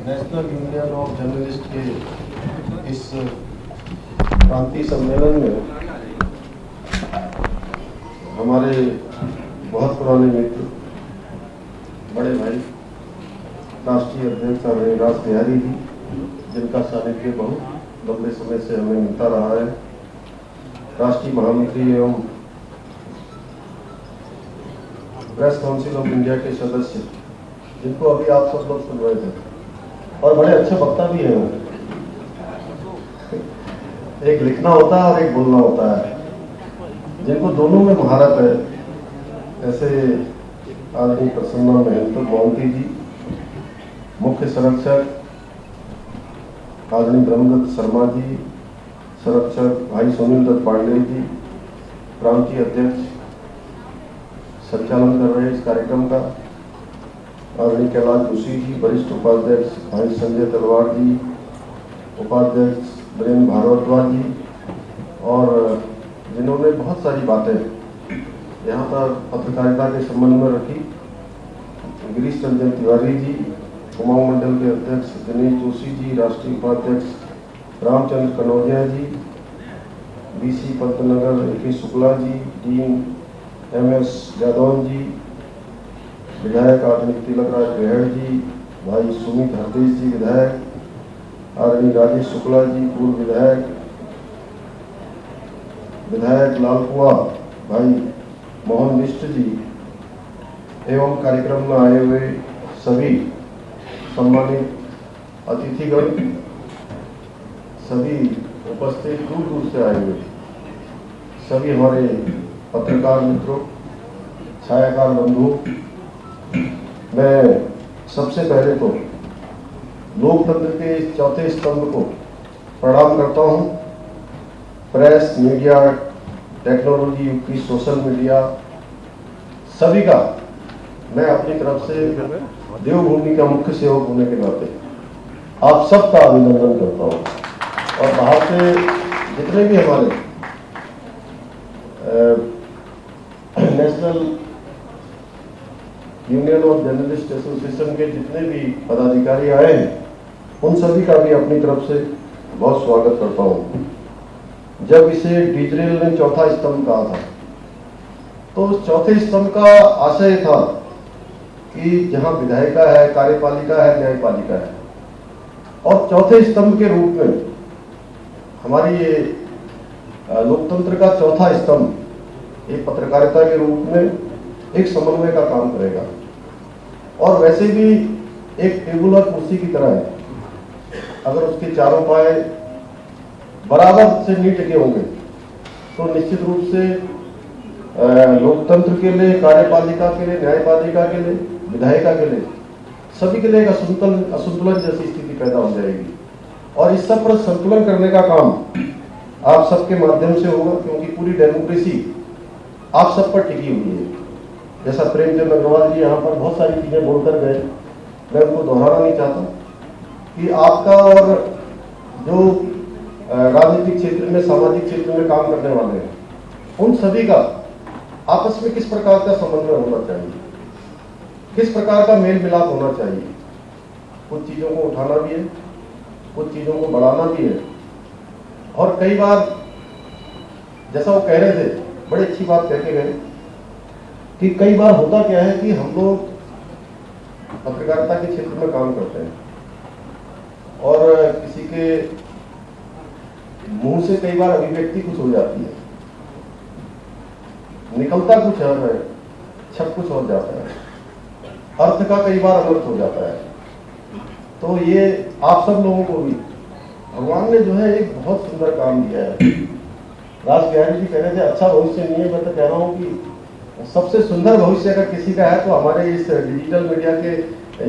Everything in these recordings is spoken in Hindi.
नेशनल यूनियन ऑफ जर्नलिस्ट के इस क्रांति सम्मेलन में हमारे बहुत पुराने मित्र, बड़े भाई, राष्ट्रीय अध्यक्ष आदरणीय राज बिहारी जी, जिनका सानिध्य बहुत लंबे समय से हमें मिलता रहा है, राष्ट्रीय महामंत्री एवं प्रेस काउंसिल ऑफ इंडिया के सदस्य, जिनको अभी आप सब लोग सुन रहे थे, और बड़े अच्छे वक्ता भी हैं वो। एक लिखना होता है और एक बोलना होता है, जिनको दोनों में महारत है, ऐसे आदरणीय प्रसन्ना महंत मोहंती जी, मुख्य संरक्षक आदरणीय ब्रह्मदत्त शर्मा जी, संरक्षक भाई सुनील दत्त पांडे जी, प्रांतीय अध्यक्ष संचालन कर रहे इस कार्यक्रम का आदरणीय कैलाश जोशी जी, वरिष्ठ उपाध्यक्ष भाई संजय तलवार जी, उपाध्यक्ष वीरेंद्र भारद्वाज जी, और जिन्होंने बहुत सारी बातें यहाँ पर पत्रकारिता के संबंध में रखी, गिरीश रंजन तिवारी जी, कुमाऊं मंडल के अध्यक्ष दिनेश जोशी जी, राष्ट्रीय उपाध्यक्ष रामचंद्र कनौजिया जी, BC Pantnagar A K. Shukla ji, dean MS. Jadaun जी, विधायक आदरणीय तिलक राज बेहड़ जी, भाई सुमित हरदेश जी विधायक, आदरणीय राजेश शुक्ला जी पूर्व विधायक लालकुआ भाई मोहन मिश्र जी, एवं कार्यक्रम में आए हुए सभी सम्मानित अतिथिगण, सभी उपस्थित दूर दूर से आए हुए सभी हमारे पत्रकार मित्रों, छायाकार बंधु, मैं सबसे पहले तो लोकतंत्र के चौथे स्तंभ को प्रणाम करता हूं। प्रेस, मीडिया, टेक्नोलॉजी युग की सोशल मीडिया, सभी का मैं अपनी तरफ से देवभूमि का मुख्य सेवक होने के नाते आप सबका अभिनंदन करता हूं। और बाहर से जितने भी हमारे national union of journalist association के जितने भी पदाधिकारी आए हैं, उन सभी का भी अपनी तरफ से बहुत स्वागत करता हूं। जब इसे डीजरेल ने चौथा स्तंभ कहा था, तो उस चौथे स्तंभ का आशय था कि जहां विधायिका है, कार्यपालिका है, न्यायपालिका है, और चौथे स्तंभ के रूप में हमारी ये लोकतंत्र का चौथा स्तंभ एक पत्रकारिता के रूप में एक समन्वय का काम करेगा। और वैसे भी एक टेबुल और कुर्सी की तरह है, अगर उसके चारों पाए बराबर से नहीं टिके होंगे तो निश्चित रूप से लोकतंत्र के लिए, कार्यपालिका के लिए, न्यायपालिका के लिए, विधायिका के लिए, सभी के लिए एक असंतुलन जैसी स्थिति पैदा हो जाएगी। और इस सब पर संतुलन करने का काम आप सबके माध्यम से होगा, क्योंकि पूरी डेमोक्रेसी आप सब पर टिकी हुई है। जैसा प्रेमचंद अग्रवाल जी यहाँ पर बहुत सारी चीजें बोलकर गए, मैं उनको दोहराना नहीं चाहता कि आपका और जो राजनीतिक क्षेत्र में, सामाजिक क्षेत्र में काम करने वाले हैं, उन सभी का आपस में किस प्रकार का समन्वय होना चाहिए, किस प्रकार का मेल मिलाप होना चाहिए। कुछ चीजों को उठाना भी है, कुछ चीजों को बढ़ाना भी है। और कई बार जैसा वो कह रहे थे, बड़ी अच्छी बात कह के गए कि कई बार होता क्या है कि हम लोग पत्रकारिता के क्षेत्र में काम करते हैं और किसी के मुंह से कई बार अभिव्यक्ति कुछ हो जाती है, निकलता कुछ और है, छप कुछ और जाता है, अर्थ का कई बार अनर्थ हो जाता है। तो ये आप सब लोगों को भी भगवान ने जो है एक बहुत सुंदर काम दिया है। राज बिहारी जी कह रहे थे अच्छा भविष्य नहीं है, मैं तो कह रहा हूँ कि सबसे सुंदर भविष्य अगर किसी का है तो हमारे इस डिजिटल मीडिया के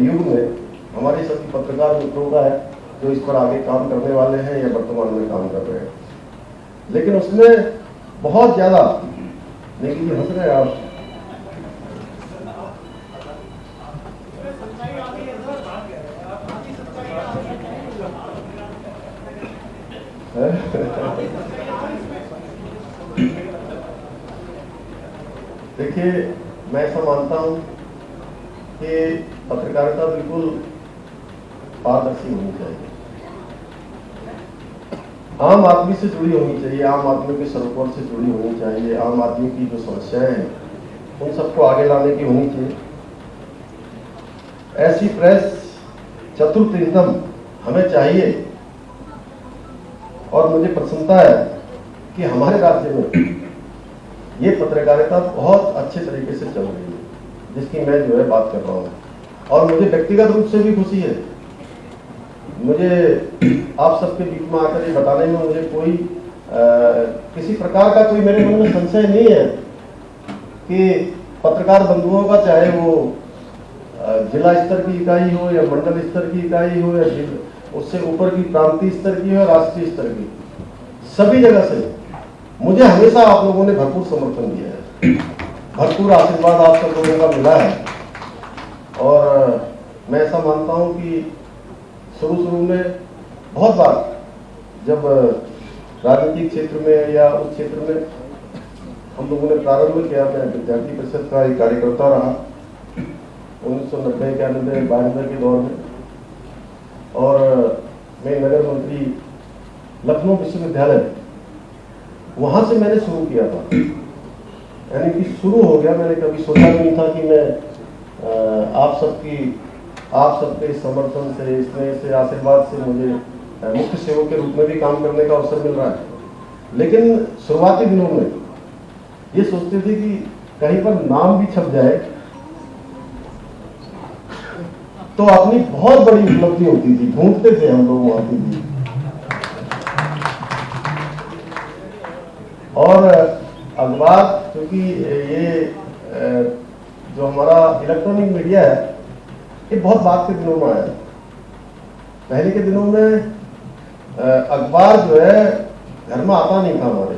युग में हमारे सभी पत्रकार मित्रों का है, जो इस पर आगे काम करने वाले हैं या वर्तमान में काम कर रहे हैं। लेकिन उसमें बहुत ज्यादा, लेकिन हंस रहे आप, देखिए मैं ऐसा मानता हूं कि पत्रकारिता बिल्कुल पारदर्शी होनी चाहिए, आम आदमी से जुड़ी होनी चाहिए, आम आदमी के सरोकार से जुड़ी होनी चाहिए, आम आदमी की जो समस्याएं हैं उन सबको आगे लाने की होनी चाहिए। ऐसी प्रेस चतुर्थ इंधन हमें चाहिए और मुझे प्रसन्नता है कि हमारे राज्य में ये पत्रकारिता बहुत अच्छे तरीके से चल रही है, जिसकी मैं जो है बात कर रहा हूँ। और मुझे व्यक्तिगत रूप से भी खुशी है, मुझे आप सबके बीच में आकर ये बताने में मुझे कोई किसी प्रकार का कोई मेरे मन में संशय नहीं है कि पत्रकार बंधुओं का, चाहे वो जिला स्तर की इकाई हो या मंडल स्तर की इकाई हो या उससे ऊपर की प्रांतीय स्तर की हो या राष्ट्रीय स्तर की, सभी जगह से मुझे हमेशा आप लोगों ने भरपूर समर्थन दिया है, भरपूर आशीर्वाद आप सब लोगों का मिला है। और मैं ऐसा मानता हूं कि शुरू में बहुत बार जब राजनीतिक क्षेत्र में या उस क्षेत्र में हम लोगों ने प्रारंभ किया, मैं विद्यार्थी परिषद का एक कार्यकर्ता रहा 1990, 91, 92 के दौर में, और मैं नगर मंत्री लखनऊ विश्वविद्यालय, वहां से मैंने शुरू किया था, यानी कि शुरू हो गया। मैंने कभी सोचा भी नहीं था कि मैं आप सबके समर्थन से, स्नेह से, आशीर्वाद से मुझे मुख्य सेवक के रूप में भी काम करने का अवसर मिल रहा है। लेकिन शुरुआती दिनों में ये सोचते थे कि कहीं पर नाम भी छप जाए तो अपनी बहुत बड़ी उपलब्धि होती थी, ढूंढते थे हम लोग वहां की। और अखबार, क्योंकि ये जो हमारा इलेक्ट्रॉनिक मीडिया है, ये बहुत बाद के दिनों में आया। पहले के दिनों में अखबार जो है घर में आता नहीं था हमारे।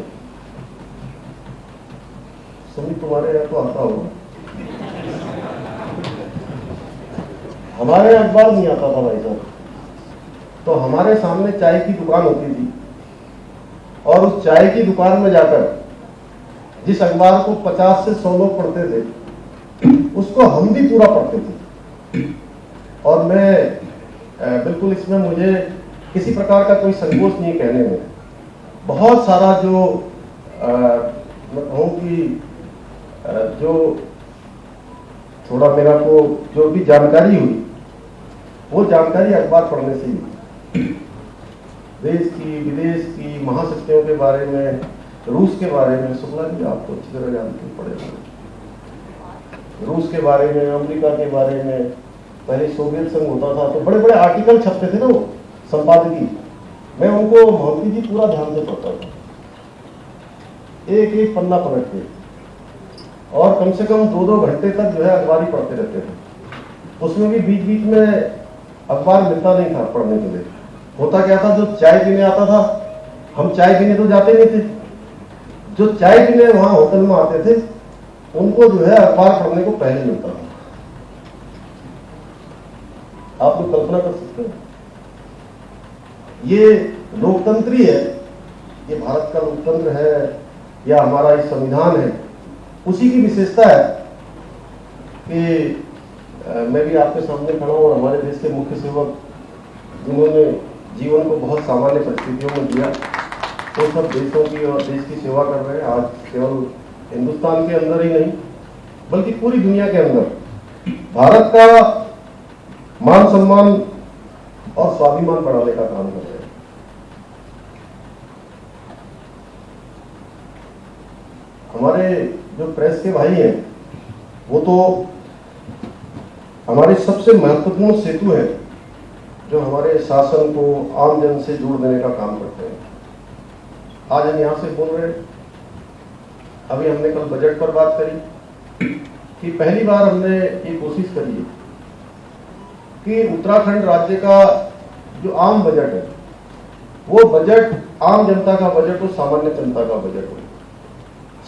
सुमित तुम्हारे यहाँ तो आता होगा, हमारे अखबार नहीं आता था भाई साहब। तो हमारे सामने चाय की दुकान होती थी और उस चाय की दुकान में जाकर जिस अखबार को 50 से 100 लोग पढ़ते थे, उसको हम भी पूरा पढ़ते थे। और मैं बिल्कुल इसमें मुझे किसी प्रकार का कोई संकोच नहीं कहने में। बहुत सारा जो मैं कहूँ कि जो थोड़ा मेरा को जो भी जानकारी हुई, वो जानकारी अखबार पढ़ने से ही, देश की, विदेश की, महाशक्तियों के बारे में, रूस के बारे में। शुक्ला जी आप तो अच्छी तरह जानते पड़े, रूस के बारे में, अमेरिका के बारे में। पहले सोवियत संघ होता था तो बड़े बड़े आर्टिकल छपते थे ना, वो संपादकीय, मैं उनको मोहंती जी पूरा ध्यान से पढ़ता था, एक एक पन्ना पलट के, और कम से कम 2-2 घंटे तक जो है अखबार ही पढ़ते रहते थे। उसमें भी बीच बीच में अखबार मिलता नहीं था पढ़ने के लिए। होता क्या था, जो चाय पीने आता था, हम चाय पीने तो जाते नहीं थे, जो चाय पीने वहां होटल में आते थे उनको जो है अखबार पढ़ने को पहले मिलता था। आप लोग कल्पना कर सकते हैं, ये लोकतंत्री है, ये भारत का लोकतंत्र है या हमारा ये संविधान है, उसी की विशेषता है कि मैं भी आपके सामने खड़ा हूं। हमारे देश के मुख्य सेवक जिन्होंने जीवन को बहुत सामान्य परिस्थितियों में दिया, तो सब देशों की और देश की सेवा कर रहे हैं। आज केवल हिंदुस्तान के अंदर ही नहीं बल्कि पूरी दुनिया के अंदर भारत का मान सम्मान और स्वाभिमान बढ़ाने का काम कर रहे हैं। हमारे जो प्रेस के भाई हैं, वो तो हमारे सबसे महत्वपूर्ण सेतु है, जो हमारे शासन को आम जन से जोड़ देने का काम करते हैं। आज हम यहां से बोल रहे हैं, अभी हमने कल बजट पर बात करी कि पहली बार हमने ये कोशिश करी है कि उत्तराखंड राज्य का जो आम बजट है, वो बजट आम जनता का बजट हो, सामान्य जनता का बजट हो,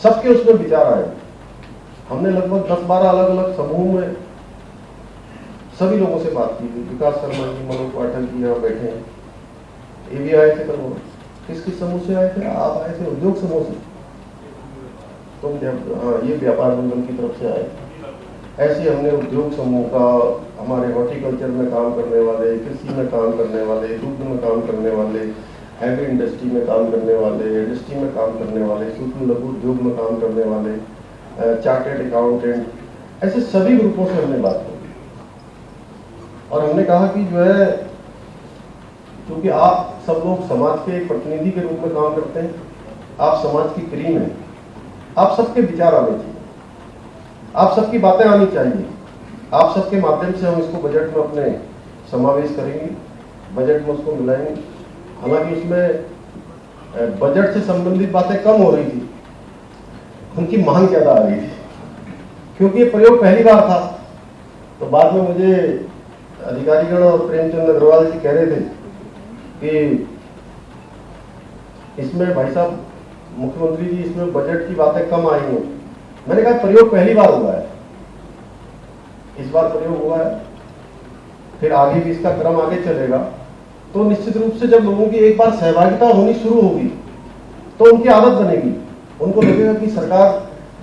सबके उसमें विचार आए। हमने लगभग 10-12 अलग अलग समूह में सभी लोगों से बात की। विकास शर्मा जी, मनोज पाठक जी यहाँ बैठे हैं, ये भी आए थे कल। किस किस समूह से आए थे? आप आए थे उद्योग समूह से, तुम हाँ, ये व्यापार मंडल की तरफ से आए। ऐसे हमने उद्योग समूह का, हमारे हॉर्टिकल्चर में काम करने वाले, कृषि में काम करने वाले, दुग्ध में काम करने वाले, हैवी इंडस्ट्री में काम करने वाले, इंडस्ट्री में काम करने वाले, सूक्ष्म लघु उद्योग में काम करने वाले, चार्टेड अकाउंटेंट, ऐसे सभी ग्रुपों से हमने बात की और हमने कहा कि जो है, क्योंकि आप सब लोग समाज के एक प्रतिनिधि के रूप में काम करते हैं, आप समाज की क्रीम हैं, आप सबके विचार आने चाहिए, आप सबकी बातें आनी चाहिए, आप सबके माध्यम से हम इसको बजट में अपने समावेश करेंगे, बजट में उसको मिलाएंगे। हालांकि उसमें बजट से संबंधित बातें कम हो रही थी, उनकी मांग ज्यादा आ रही थी, क्योंकि ये प्रयोग पहली बार था। तो बाद में मुझे अधिकारीगण और प्रेमचंद अग्रवाल जी कह रहे थे कि इसमें भाई साहब मुख्यमंत्री जी, इसमें बजट की बातें कम आई हैं। मैंने कहा प्रयोग पहली बार हुआ है, इस बार प्रयोग हुआ है, फिर आगे भी इसका क्रम आगे चलेगा। तो निश्चित रूप से जब लोगों की एक बार सहभागिता होनी शुरू होगी तो उनकी आदत बनेगी, उनको लगेगा कि सरकार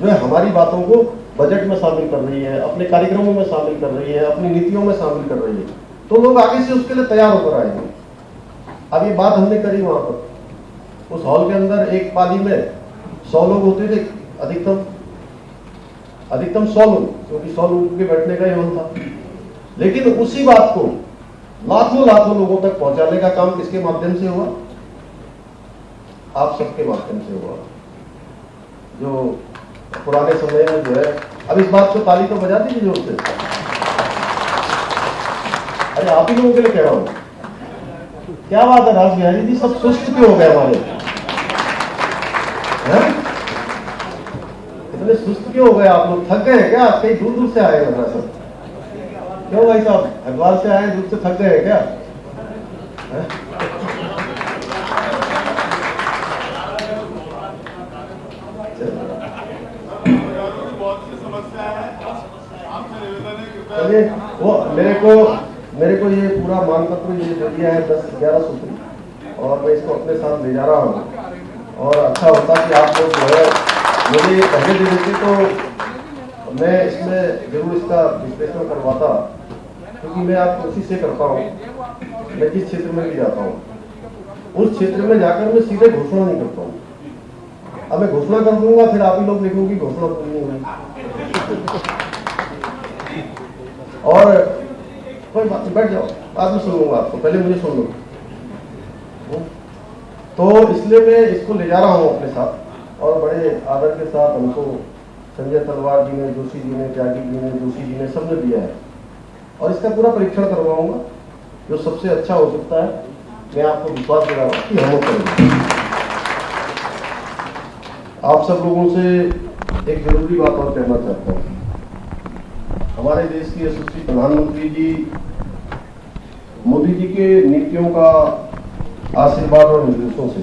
जो है हमारी बातों को बजट में शामिल कर रही है, अपने कार्यक्रमों में शामिल कर रही है, अपनी नीतियों में शामिल कर रही है, तो लोग आगे से उसके लिए तैयार होकर आएंगे। अब ये बात हमने करी वहां पर, उस हॉल के अंदर एक पाली में 100 लोग होते थे, अधिकतम 100 लोग, क्योंकि 100 लोगों के बैठने का ही हॉल था। लेकिन उसी बात को लाखों लोगों तक पहुंचाने का काम किसके माध्यम से हुआ? आप सबके माध्यम से हुआ। जो पुराने समय में जो है, अब इस बात को ताली तो बजा दीजिए जोर से। अरे आप ही लोगों के लिए कह रहा हूं, क्या बात है राज बिहारी जी, सब सुस्त क्यों हो गए हमारे? इतने सुस्त क्यों हो गए आप लोग? थक गए क्या? कहीं दूर दूर से आए हो सब? क्यों भाई साहब, हरिद्वार से आए, दूर से थक गए क्या? चलिए, वो मेरे को ये पूरा मानपत्र ये दे दिया है 10-11 सूत्री, और मैं इसको अपने साथ ले जा रहा हूँ। और अच्छा होता कि आप लोग जो है मुझे पहले दे देते तो मैं इसमें जरूर इसका विश्लेषण करवाता, क्योंकि मैं आप कोशिश से करता हूँ, मैं जिस क्षेत्र में भी जाता हूँ उस क्षेत्र में जाकर मैं सीधे घोषणा नहीं करता हूँ। अब मैं घोषणा कर दूंगा, फिर आप ही लोग देखोगे घोषणा पूरी नहीं हुई। और कोई बात नहीं, बैठ जाओ, बाद में सुनूंगा आपको, पहले मुझे सुन लो। तो इसलिए मैं इसको ले जा रहा हूँ अपने साथ, और बड़े आदर के साथ हमको संजय तलवार जी ने, जोशी जी ने, त्यागी जी ने, जोशी जी ने, सबने दिया है, और इसका पूरा परीक्षण करवाऊंगा। जो सबसे अच्छा हो सकता है, मैं आपको विश्वास दिला रहा हूं कि हम करेंगे। आप सब लोगों से एक जरूरी बात और कहना चाहता हूं। हमारे देश के यशस्वी प्रधानमंत्री जी, मोदी जी के नीतियों का आशीर्वाद और निर्देशों से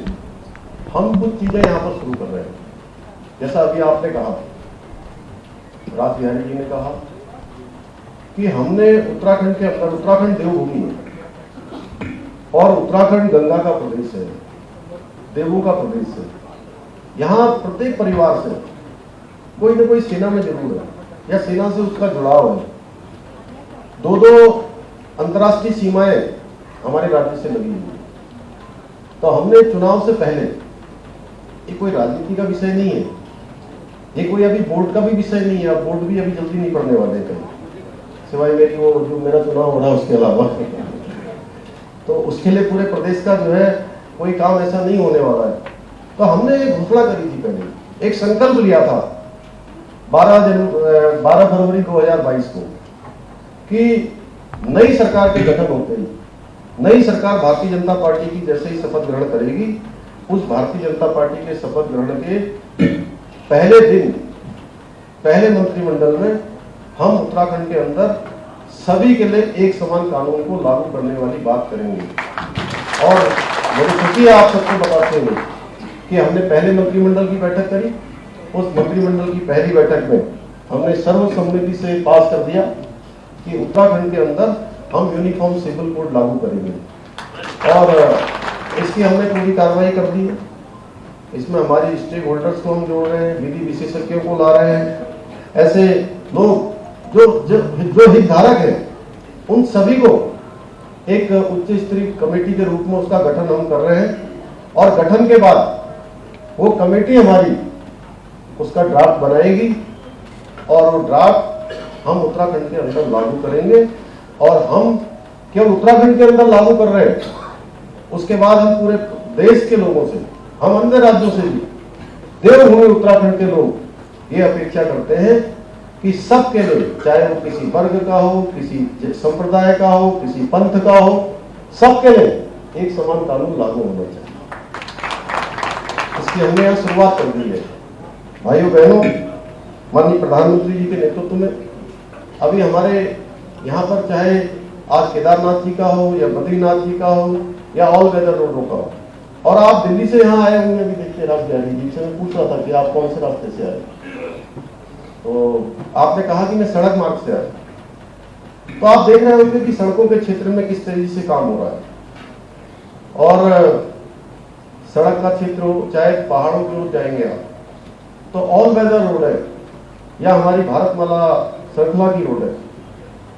हम कुछ चीजें यहाँ पर शुरू कर रहे हैं। जैसा अभी आपने कहा, राज बिहारी जी ने कहा कि हमने उत्तराखंड के अंदर, उत्तराखंड देवभूमि है और उत्तराखंड गंगा का प्रदेश है, देवों का प्रदेश है। यहाँ प्रत्येक परिवार से कोई न कोई सेना में जरूर है, या सेना से उसका जुड़ाव है। 2 अंतर्राष्ट्रीय सीमाएं हमारे राज्य से लगी हुई। तो हमने चुनाव से पहले, ये कोई राजनीति का विषय नहीं है, ये कोई अभी बोर्ड का भी विषय नहीं है, बोर्ड भी अभी जल्दी नहीं पढ़ने वाले कहीं, सिवाय मेरी वो जो मेरा चुनाव हो रहा है उसके अलावा। तो उसके लिए पूरे प्रदेश का जो है कोई काम ऐसा नहीं होने वाला है। तो हमने एक घोषणा करी थी पहले, एक संकल्प लिया था 12 फरवरी 2022 को कि नई सरकार के गठन होते ही, नई सरकार भारतीय जनता पार्टी की जैसे ही शपथ ग्रहण करेगी, उस भारतीय जनता पार्टी के शपथ ग्रहण के पहले दिन, पहले मंत्रिमंडल में हम उत्तराखंड के अंदर सभी के लिए एक समान कानून को लागू करने वाली बात करेंगे। और मुझे खुशी है आप सबको बताते हुए कि हमने पहले मंत्रिमंडल की बैठक करी, उस मंत्रिमंडल की पहली बैठक में हमने सर्वसम्मति से पास कर दिया कि उत्तराखंड के अंदर हम यूनिफॉर्म सिविल कोड लागू करेंगे, और इसकी हमने पूरी कार्रवाई कर दी है। इसमें हमारी स्टेक होल्डर्स को हम जोड़ रहे हैं, विधि विशेषज्ञों को ला रहे हैं, ऐसे लोग जो हितधारक है उन सभी को एक उच्च स्तरीय कमेटी के रूप में उसका गठन हम कर रहे हैं, और गठन के बाद वो कमेटी हमारी उसका ड्राफ्ट बनाएगी और वो ड्राफ्ट हम उत्तराखंड के अंदर लागू करेंगे। और हम केवल उत्तराखंड के अंदर लागू कर रहे हैं, उसके बाद हम पूरे देश के लोगों से, हम अन्य राज्यों से भी, देवभूमि उत्तराखंड के लोग ये अपेक्षा करते हैं कि सबके लिए, चाहे वो किसी वर्ग का हो, किसी संप्रदाय का हो, किसी पंथ का हो, सबके लिए एक समान कानून लागू होना चाहिए। इसकी हमने यहाँ शुरुआत कर दी है। भाइयों बहनों, माननीय प्रधानमंत्री जी के नेतृत्व में अभी हमारे यहाँ पर चाहे आज केदारनाथ जी का हो या बद्रीनाथ जी का हो या ऑल वेदर रोडों का हो, और आप दिल्ली से यहाँ आए होंगे, अभी देखिए राजबिहारी जी से मैं पूछ रहा था कि आप कौन से रास्ते से आए, तो आपने कहा कि मैं सड़क मार्ग से आया। तो आप देख रहे होंगे कि सड़कों के क्षेत्र में किस तरीके से काम हो रहा है, और सड़क का क्षेत्र हो, चाहे पहाड़ों की ओर जाएंगे आप तो ऑल वेदर रोड है या हमारी भारतमाला श्रृंखला की रोड है,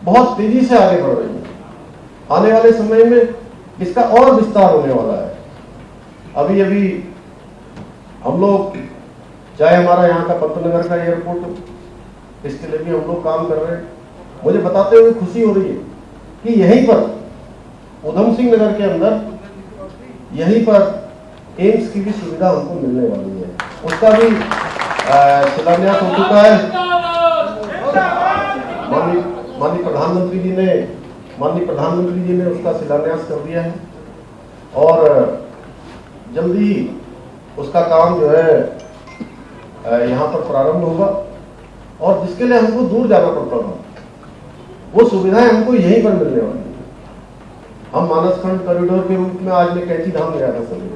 बहुत तेजी से आगे बढ़ रही है। आने वाले समय में इसका और विस्तार होने वाला है। अभी अभी हम लोग, चाहे हमारा यहाँ का पंतनगर का एयरपोर्ट हो, इसके लिए भी हम लोग काम कर रहे हैं। मुझे बताते हुए खुशी हो रही है कि यहीं पर उधम सिंह नगर के अंदर यहीं पर एम्स की भी सुविधा हमको मिलने वाली है, उसका भी शिलान्यास हो चुका है। माननीय प्रधानमंत्री जी ने उसका शिलान्यास कर दिया है, और जल्दी ही उसका काम जो है यहाँ पर प्रारंभ होगा। और जिसके लिए हमको दूर जाना पड़ता था, वो सुविधाएं हमको यहीं पर मिलने वाली है। हम मानसखंड कॉरिडोर के रूप में आज मैं कैंची धाम गया था सभी,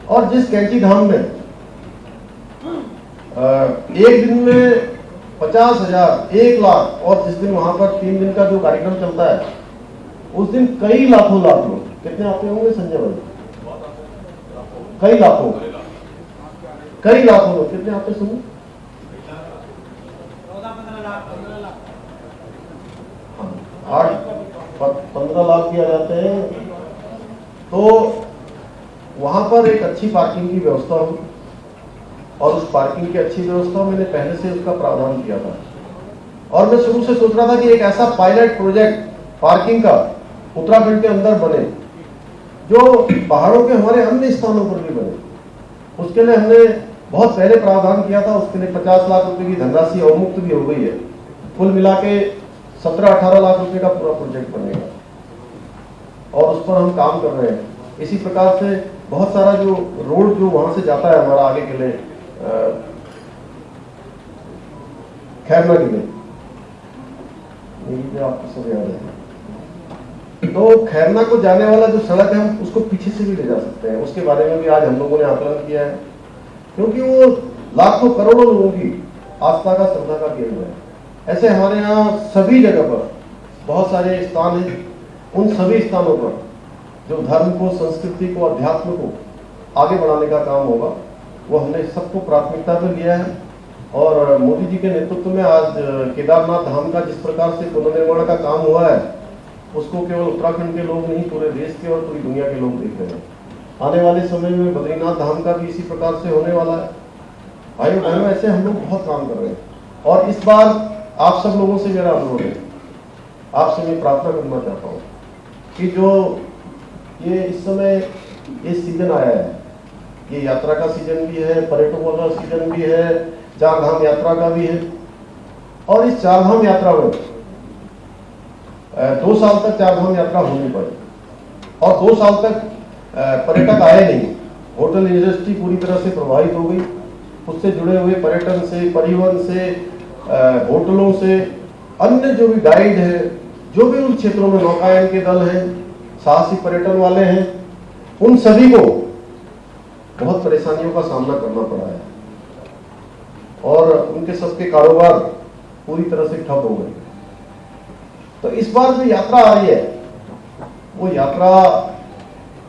और जिस कैंची धाम में एक दिन में 50,000, 1 लाख, और जिस दिन वहां पर 3 दिन का जो कार्यक्रम चलता है उस दिन कई लाखों लोग, कितने आते होंगे संजय भाई? कई लाखों लोग, कितने आते सुनो? 8-15 लाख भी आ जाते हैं। तो वहां पर एक अच्छी पार्किंग की व्यवस्था हो, और उस पार्किंग की अच्छी व्यवस्था मैंने पहले से उसका प्रावधान किया था, और मैं शुरू से सोच रहा था कि एक ऐसा पायलट प्रोजेक्ट पार्किंग का उत्तराखंड के अंदर बने जो पहाड़ों के हमारे अन्य स्थानों पर भी बने। उसके लिए हमने बहुत पहले प्रावधान किया था, उसके लिए 50 लाख रुपए की धनराशि अवमुक्त भी हो गई है। कुल मिला के 17-18 लाख रुपए का पूरा प्रोजेक्ट बनेगा, और उस पर हम काम कर रहे हैं। इसी प्रकार से बहुत सारा जो रोड जो वहां से जाता है हमारा आगे के लिए खैरना के लिए, आपको सब याद है, तो खैरना को जाने वाला जो सड़क है हम उसको पीछे से भी ले जा सकते हैं। उसके बारे में भी आज हम लोगों ने आकलन किया है, क्योंकि वो लाखों करोड़ों लोगों की आस्था का, श्रद्धा का केंद्र है। ऐसे हमारे यहाँ सभी जगह पर बहुत सारे स्थान हैं, उन सभी स्थानों पर जो धर्म को, संस्कृति को, अध्यात्म को आगे बढ़ाने का काम होगा, वो हमने सबको प्राथमिकता पर लिया है। और मोदी जी के नेतृत्व में आज केदारनाथ धाम का जिस प्रकार से पुनर्निर्माण का काम हुआ है, उसको केवल उत्तराखंड के लोग नहीं, पूरे देश के और पूरी दुनिया के लोग देख रहे हैं। आने वाले समय में बद्रीनाथ धाम का भी इसी प्रकार से होने वाला है। भाइयों बहनों, ऐसे हम लोग बहुत काम कर रहे हैं, और इस बार आप सब लोगों से मेरा अनुरोध है, आपसे मैं प्रार्थना करना चाहता हूँ कि जो ये इस समय ये सीजन आया है, ये यात्रा का सीजन भी है, पर्यटकों का सीजन भी है, 4 धाम यात्रा का भी है, और इस 4 धाम यात्रा में 2 साल तक 4 धाम यात्रा होनी पड़ी, और 2 साल तक पर्यटक आए नहीं। होटल इंडस्ट्री पूरी तरह से प्रभावित हो गई, उससे जुड़े हुए पर्यटन से, परिवहन से, होटलों से, अन्य जो भी गाइड है, जो भी उन क्षेत्रों में नौकायन के दल हैं, साहसी पर्यटन वाले हैं, उन सभी को बहुत परेशानियों का सामना करना पड़ा है, और उनके सबके कारोबार पूरी तरह से ठप हो गए। तो इस बार जो यात्रा आ रही है, वो यात्रा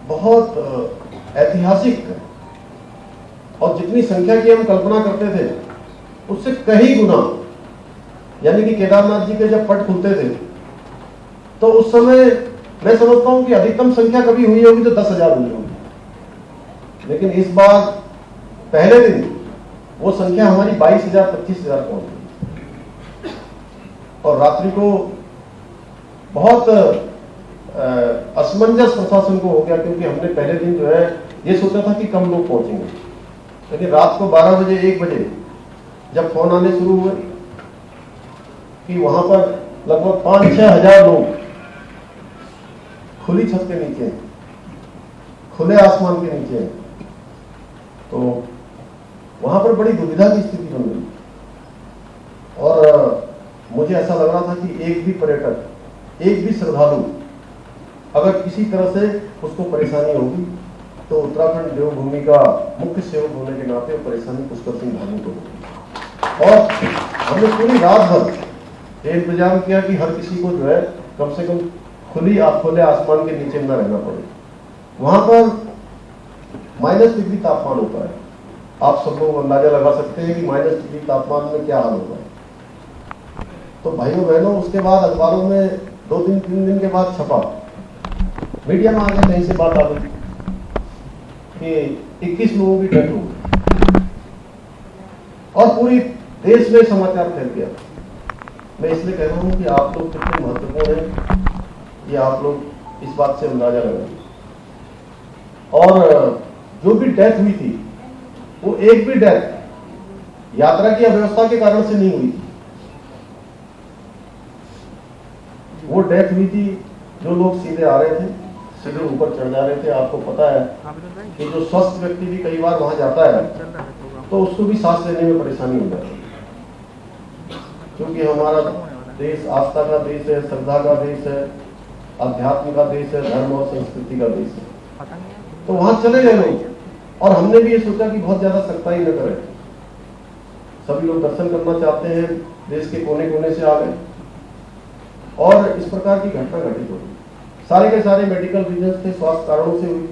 बहुत ऐतिहासिक है, और जितनी संख्या की हम कल्पना करते थे उससे कई गुना यानी कि केदारनाथ जी के जब पट खुलते थे तो उस समय मैं समझता हूं कि अधिकतम संख्या कभी हुई होगी तो 10,000 हुई होगी, लेकिन इस बार पहले दिन वो संख्या हमारी 22,000 25,000 पहुंच गई। और रात्रि को बहुत असमंजस प्रशासन को हो गया, क्योंकि हमने पहले दिन जो है ये सोचा था कि कम लोग पहुंचेंगे, लेकिन रात को 12 बजे 1 बजे जब फोन आने शुरू हुए कि वहां पर लगभग 5-6 हजार लोग खुली छत के नीचे, खुले आसमान के नीचे, तो वहां पर बड़ी दुविधा की स्थिति बन गई। और मुझे ऐसा लग रहा था कि एक भी पर्यटक, एक भी श्रद्धालु अगर किसी तरह से उसको परेशानी होगी तो उत्तराखंड देवभूमि का मुख्य सेवक होने के नाते परेशानी पुष्कर सिंह धामी को होगी। और हमने पूरी रात भर ये इंतजाम किया कि हर किसी को जो है कम से कम खुले आसमान के नीचे न रहना पड़े। वहां पर -डिग्री तापमान होता है, आप सब लोग अंदाजा लगा सकते हैं कि -डिग्री तापमान में क्या हाल होगा। तो भाइयों बहनों, उसके बाद अखबारों में 2-3 दिन के बाद छपा, मीडिया में आगे कहीं से बात आ गई कि 21 लोगों की डेथ हो गई और पूरी देश में समाचार फैल गया। मैं इसलिए कह रहा हूं कि आप लोग कितने महत्वपूर्ण हैं, ये आप लोग इस बात से अंदाजा लगाएं। और जो भी डेथ हुई थी वो एक भी डेथ यात्रा की अव्यवस्था के कारण से नहीं हुई थी। वो डेथ हुई थी जो लोग सीधे आ रहे थे, सीधे ऊपर चढ़ जा रहे थे। आपको पता है कि जो स्वस्थ व्यक्ति भी कई बार वहां जाता है तो उसको भी सांस लेने में परेशानी हो जाती है, क्योंकि हमारा देश आस्था का देश है, श्रद्धा का देश है, अध्यात्म का देश है, धर्म और संस्कृति का देश है। तो वहां चले गए लोग और हमने भी ये सोचा कि बहुत ज्यादा सख्ताई न करें, सभी लोग दर्शन करना चाहते हैं, देश के कोने कोने से आ गए और इस प्रकार की घटना घटित हो गई। सारे के सारे मेडिकल रीजन थे, स्वास्थ्य कारणों से हुई,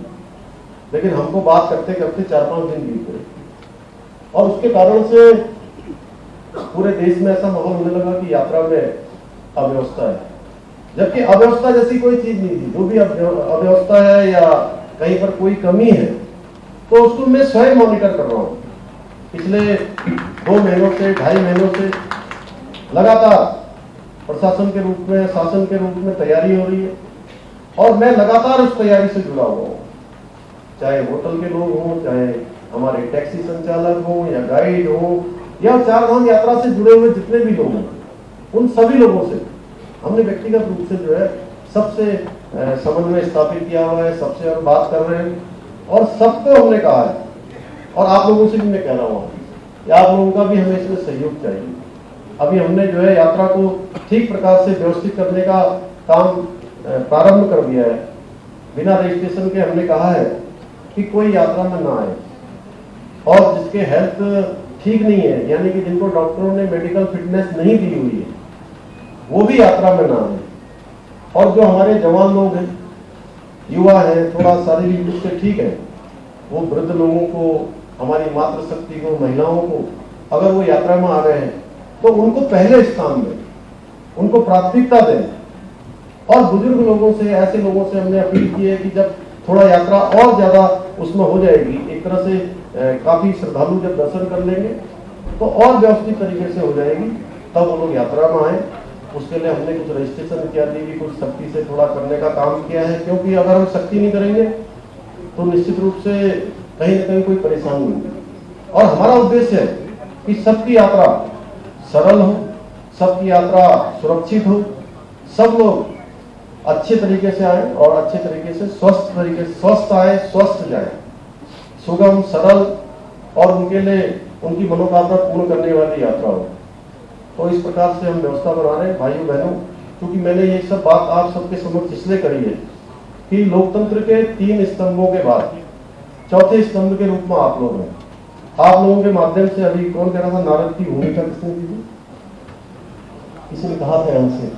लेकिन हमको बात करते करते 4-5 दिन बीत गए और उसके कारण से पूरे देश में ऐसा माहौल होने लगा कि यात्रा में अव्यवस्था है, जबकि अव्यवस्था जैसी कोई चीज नहीं थी। जो भी अव्यवस्था है या कहीं पर कोई कमी है तो उसको मैं स्वयं मॉनिटर कर रहा हूं। पिछले 2 महीनों से 2.5 महीनों से लगातार प्रशासन के रूप में, शासन के रूप में तैयारी हो रही है और मैं लगातार उस तैयारी से जुड़ा हुआ हूं, चाहे होटल के लोग हों, चाहे हमारे टैक्सी संचालक हों या गाइड हो या 4 धाम यात्रा से जुड़े हुए जितने भी लोग हैं, उन सभी लोगों से हमने व्यक्तिगत रूप से जो है सबसे समन्वय स्थापित किया हुआ है, सबसे हम बात कर रहे हैं और सबको हमने कहा है और आप लोगों से भी मैं कह रहा हूँ कि आप लोगों का भी हमें इसमें सहयोग चाहिए। अभी हमने जो है यात्रा को ठीक प्रकार से व्यवस्थित करने का काम प्रारंभ कर दिया है। बिना रजिस्ट्रेशन के हमने कहा है कि कोई यात्रा में ना आए और जिसके हेल्थ ठीक नहीं है, यानी कि जिनको डॉक्टरों ने मेडिकल फिटनेस नहीं दी हुई है, वो भी यात्रा में ना आए। और जो हमारे जवान लोग हैं, युवा हैं, थोड़ा शारीरिक रूप से ठीक है, वो वृद्ध लोगों को, हमारी मातृशक्ति को, महिलाओं को, अगर वो यात्रा में आ रहे हैं तो उनको पहले स्थान में, उनको प्राथमिकता दें। और बुजुर्ग लोगों से, ऐसे लोगों से हमने अपील की है कि जब थोड़ा यात्रा और ज्यादा उसमें हो जाएगी, एक तरह से काफी श्रद्धालु जब दर्शन कर लेंगे तो और व्यवस्थित तरीके से हो जाएगी, तब वो लोग यात्रा में आए। उसके लिए हमने कुछ रजिस्ट्रेशन इत्यादि भी कुछ सख्ती से थोड़ा करने का काम किया है, क्योंकि अगर हम सख्ती नहीं करेंगे तो निश्चित रूप से कहीं न कहीं कोई परेशानी होगी। और हमारा उद्देश्य है कि सबकी यात्रा सरल हो, सबकी यात्रा सुरक्षित हो, सब लोग अच्छे तरीके से आए और अच्छे तरीके से स्वस्थ आए, स्वस्थ जाए, सुगम, सरल और उनके लिए उनकी मनोकामना पूर्ण करने वाली यात्रा हो। तो इस प्रकार से हम व्यवस्था बना रहे हैं भाइयों बहनों। क्योंकि मैंने ये सब बात आप सबके समक्ष इसलिए करी है कि लोकतंत्र के 3 स्तंभों के बाद चौथे स्तंभ के रूप में आप लोग हैं। आप लोगों के माध्यम से, अभी कौन कह रहा था नारद की भूमिका किसने की थी? किसी ने कहा था हमसे,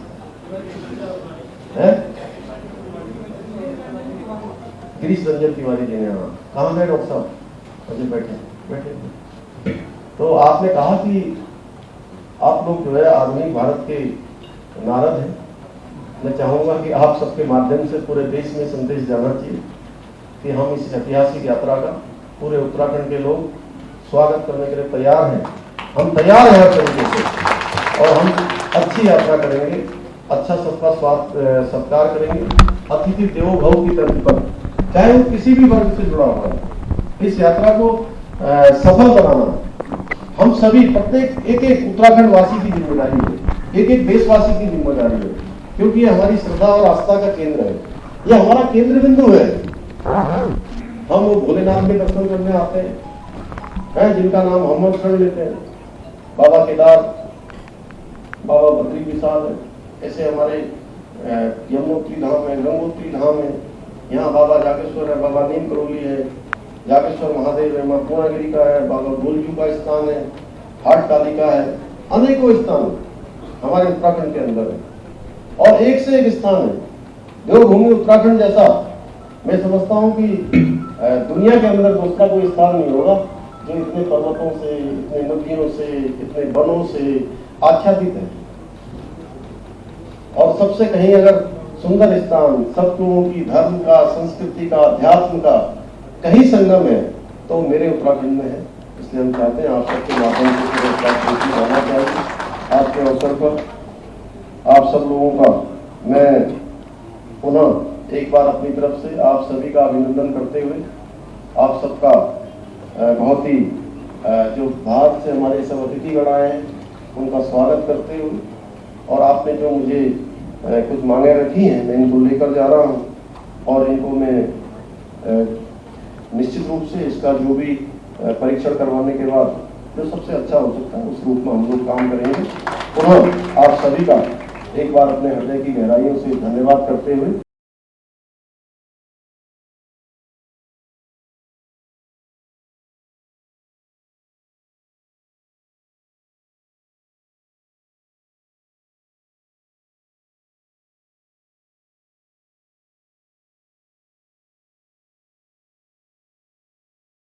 गिरीश रंजन तिवारी जी ने। कहाँ गए डॉक्टर साहब? अजय बैठे बैठे। तो आपने कहा कि आप लोग जो है आधुनिक भारत के नारद हैं। मैं चाहूँगा कि आप सबके माध्यम से पूरे देश में संदेश जाना चाहिए कि हम इस ऐतिहासिक यात्रा का पूरे उत्तराखंड के लोग स्वागत करने के लिए तैयार हैं। हम तैयार हैं हर तरीके से और हम अच्छी यात्रा करेंगे, अच्छा सबका सत्कार करेंगे, अतिथि देवो भव की तर्ज पर, चाहे वो किसी भी वर्ग से जुड़ा हुआ है। इस यात्रा को सफल बनाना हम सभी प्रत्येक एक एक उत्तराखंड वासी की जिम्मेदारी है, एक एक देशवासी की जिम्मेदारी है, क्योंकि ये हमारी श्रद्धा और आस्था का केंद्र है, ये हमारा केंद्र बिंदु है। हम वो भोलेनाथ के दर्शन करने आते हैं जिनका नाम हम शरण लेते हैं, बाबा केदार, बाबा बद्री विशाल है, ऐसे हमारे यमुनोत्री धाम है, गंगोत्री धाम है, यहाँ बाबा जागेश्वर है, बाबा नीम करोली है, जागेश्वर महादेव है, माँ पूर्णागिरी का है, बाबा गोलजू का स्थान है, हाट कालिका है, अनेकों स्थान हमारे उत्तराखंड के अंदर है और एक से एक स्थान है। देवभूमि उत्तराखंड जैसा मैं समझता हूँ कि दुनिया के अंदर दूसरा कोई स्थान नहीं होगा जो इतने पर्वतों से, इतने नदियों से, इतने वनों से आच्छादित है। और सबसे कहीं अगर सुंदर स्थान, सब लोगों की धर्म का, संस्कृति का, अध्यात्म का कहीं संगम है तो मेरे उत्तराखंड में है। इसलिए हम चाहते हैं आप सबके माध्यम से उत्तराखंड होना चाहिए। आज के अवसर पर आप सब लोगों का मैं पुनः एक बार अपनी तरफ से आप सभी का अभिनंदन करते हुए, आप सबका बहुत ही जो बाहर से हमारे सब अतिथिगण आए हैं उनका स्वागत करते हुए, और आपने जो मुझे कुछ मांगे रखी हैं मैं इनको लेकर जा रहा हूं और इनको मैं निश्चित रूप से इसका जो भी परीक्षण करवाने के बाद जो सबसे अच्छा हो सकता है उस रूप में हम लोग काम करेंगे। पुनः आप सभी का एक बार अपने हृदय की गहराइयों से धन्यवाद करते हुए